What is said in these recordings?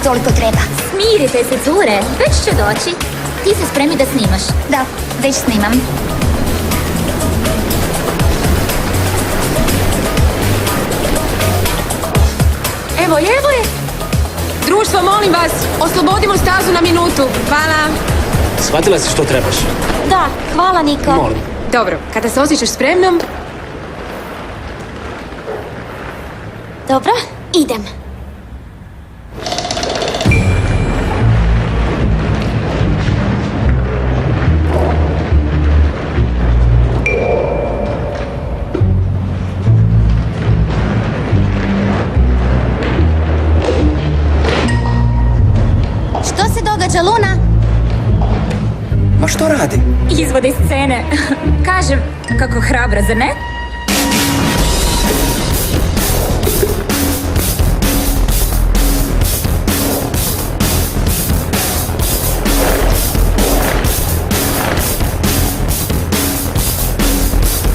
toliko treba. Smirite se, cure, već će doći. Ti se spremi da snimaš. Da, već snimam. Evo je. Društvo, molim vas, oslobodimo stazu na minutu. Hvala. Shvatila si što trebaš? Da, hvala Niko. Molim. Dobro, kada se osjećaš spremnom, Dobro, idem. Što se događa, Luna? Ma što radi? Izvode scene. Kažem, kako hrabra, zar ne?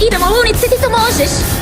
Idemo, Lunice, ti to možeš!